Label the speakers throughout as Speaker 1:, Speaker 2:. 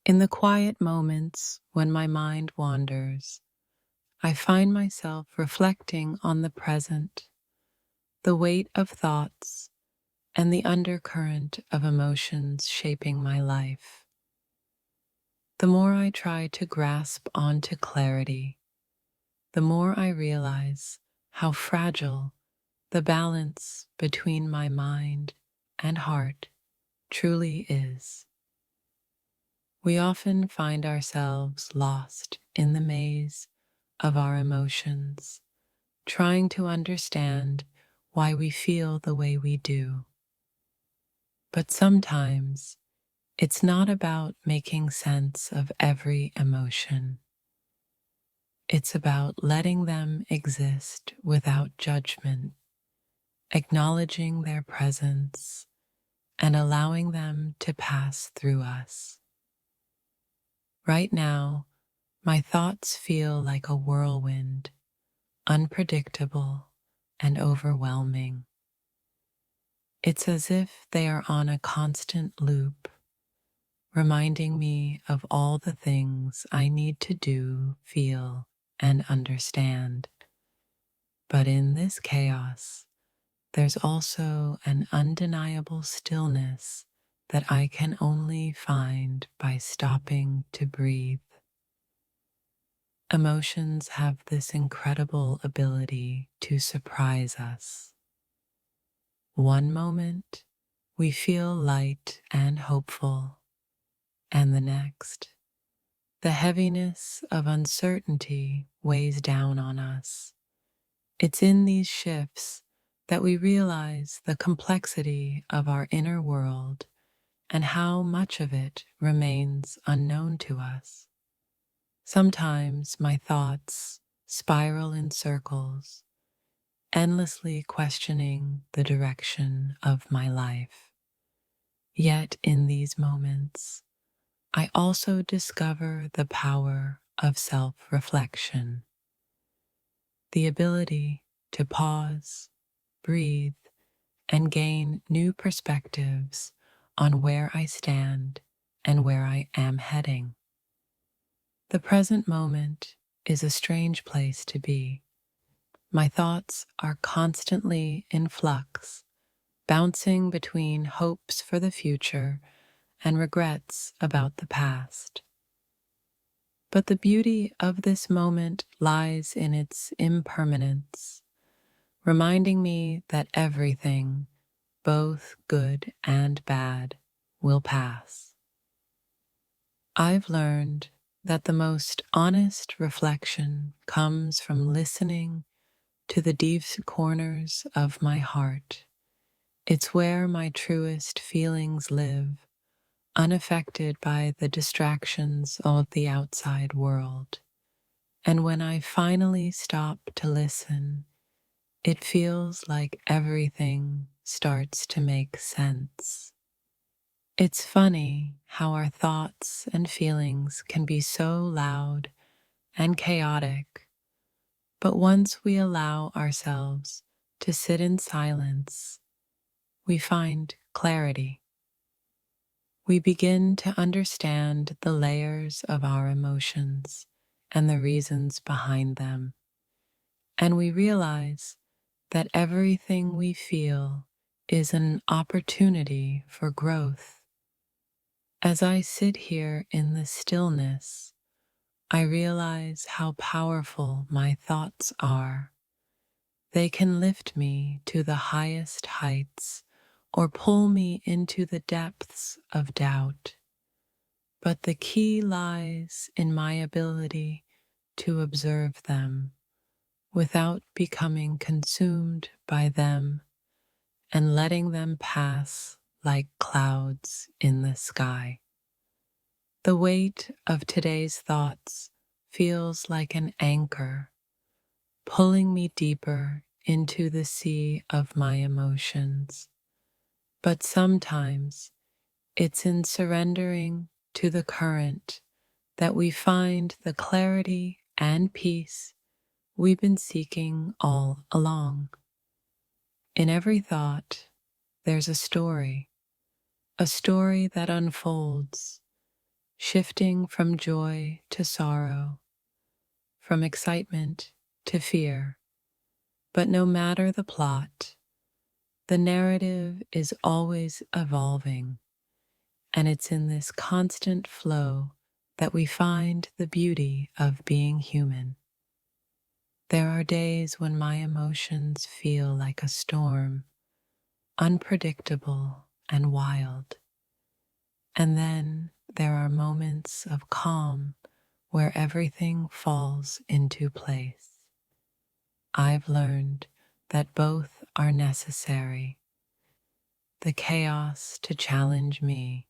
Speaker 1: In the quiet moments when my mind wanders, I find myself reflecting on the present, the weight of thoughts, and the undercurrent of emotions shaping my life. The more I try to grasp onto clarity, the more I realize how fragile the balance between my mind and heart truly is. We often find ourselves lost in the maze of our emotions, trying to understand why we feel the way we do. But sometimes it's not about making sense of every emotion. It's about letting them exist without judgment, acknowledging their presence, and allowing them to pass through us. Right now, my thoughts feel like a whirlwind, unpredictable and overwhelming. It's as if they are on a constant loop, reminding me of all the things I need to do, feel, and understand. But in this chaos, there's also an undeniable stillness that I can only find by stopping to breathe. Emotions have this incredible ability to surprise us. One moment, we feel light and hopeful, and the next, the heaviness of uncertainty weighs down on us. It's in these shifts that we realize the complexity of our inner world and how much of it remains unknown to us. Sometimes my thoughts spiral in circles, endlessly questioning the direction of my life. Yet in these moments, I also discover the power of self-reflection, the ability to pause, breathe, and gain new perspectives on where I stand and where I am heading. The present moment is a strange place to be. My thoughts are constantly in flux, bouncing between hopes for the future and regrets about the past. But the beauty of this moment lies in its impermanence, reminding me that everything, both good and bad, will pass. I've learned that the most honest reflection comes from listening to the deep corners of my heart. It's where my truest feelings live, unaffected by the distractions of the outside world. And when I finally stop to listen, it feels like everything starts to make sense. It's funny how our thoughts and feelings can be so loud and chaotic, but once we allow ourselves to sit in silence, we find clarity. We begin to understand the layers of our emotions and the reasons behind them, and we realize that everything we feel is an opportunity for growth. As I sit here in the stillness, I realize how powerful my thoughts are. They can lift me to the highest heights or pull me into the depths of doubt. But the key lies in my ability to observe them without becoming consumed by them and letting them pass like clouds in the sky. The weight of today's thoughts feels like an anchor, pulling me deeper into the sea of my emotions. But sometimes it's in surrendering to the current that we find the clarity and peace we've been seeking all along. In every thought, there's a story that unfolds, shifting from joy to sorrow, from excitement to fear. But no matter the plot, the narrative is always evolving, and it's in this constant flow that we find the beauty of being human. There are days when my emotions feel like a storm, unpredictable and wild. And then there are moments of calm where everything falls into place. I've learned that both are necessary, the chaos to challenge me,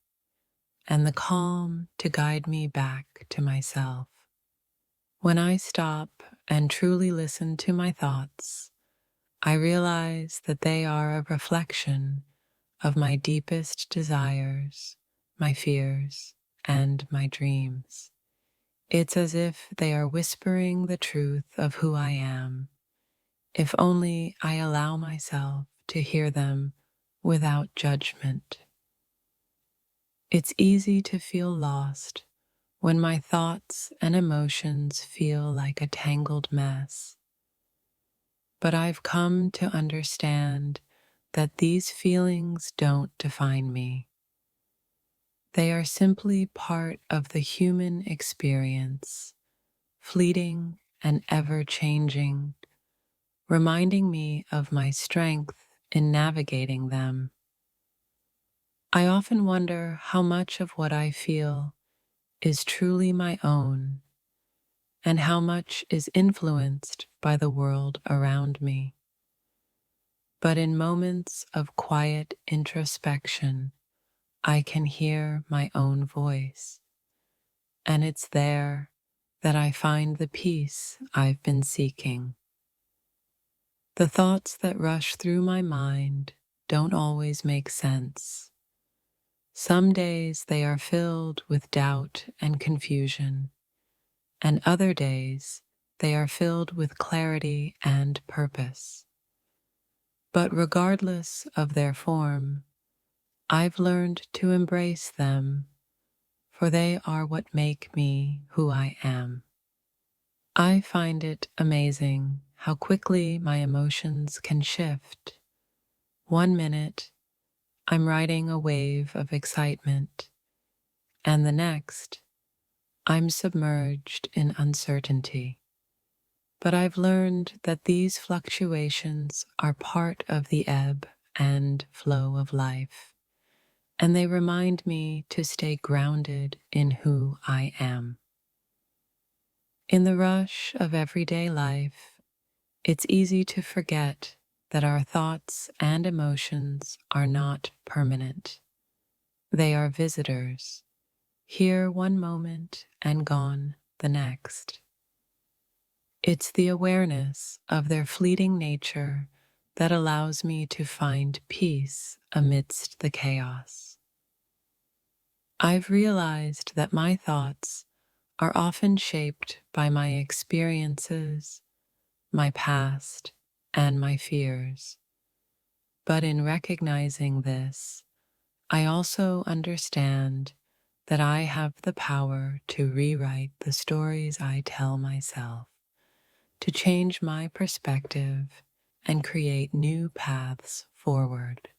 Speaker 1: and the calm to guide me back to myself. When I stop and truly listen to my thoughts, I realize that they are a reflection of my deepest desires, my fears, and my dreams. It's as if they are whispering the truth of who I am, if only I allow myself to hear them without judgment. It's easy to feel lost when my thoughts and emotions feel like a tangled mess. But I've come to understand that these feelings don't define me. They are simply part of the human experience, fleeting and ever-changing, reminding me of my strength in navigating them. I often wonder how much of what I feel is truly my own and how much is influenced by the world around me. But in moments of quiet introspection, I can hear my own voice, and it's there that I find the peace I've been seeking. The thoughts that rush through my mind don't always make sense. Some days they are filled with doubt and confusion, and other days they are filled with clarity and purpose. But regardless of their form, I've learned to embrace them, for they are what make me who I am. I find it amazing how quickly my emotions can shift. One minute, I'm riding a wave of excitement, and the next, I'm submerged in uncertainty. But I've learned that these fluctuations are part of the ebb and flow of life, and they remind me to stay grounded in who I am. In the rush of everyday life, it's easy to forget that our thoughts and emotions are not permanent. They are visitors, here one moment and gone the next. It's the awareness of their fleeting nature that allows me to find peace amidst the chaos. I've realized that my thoughts are often shaped by my experiences, my past, and my fears. But in recognizing this, I also understand that I have the power to rewrite the stories I tell myself, to change my perspective and create new paths forward.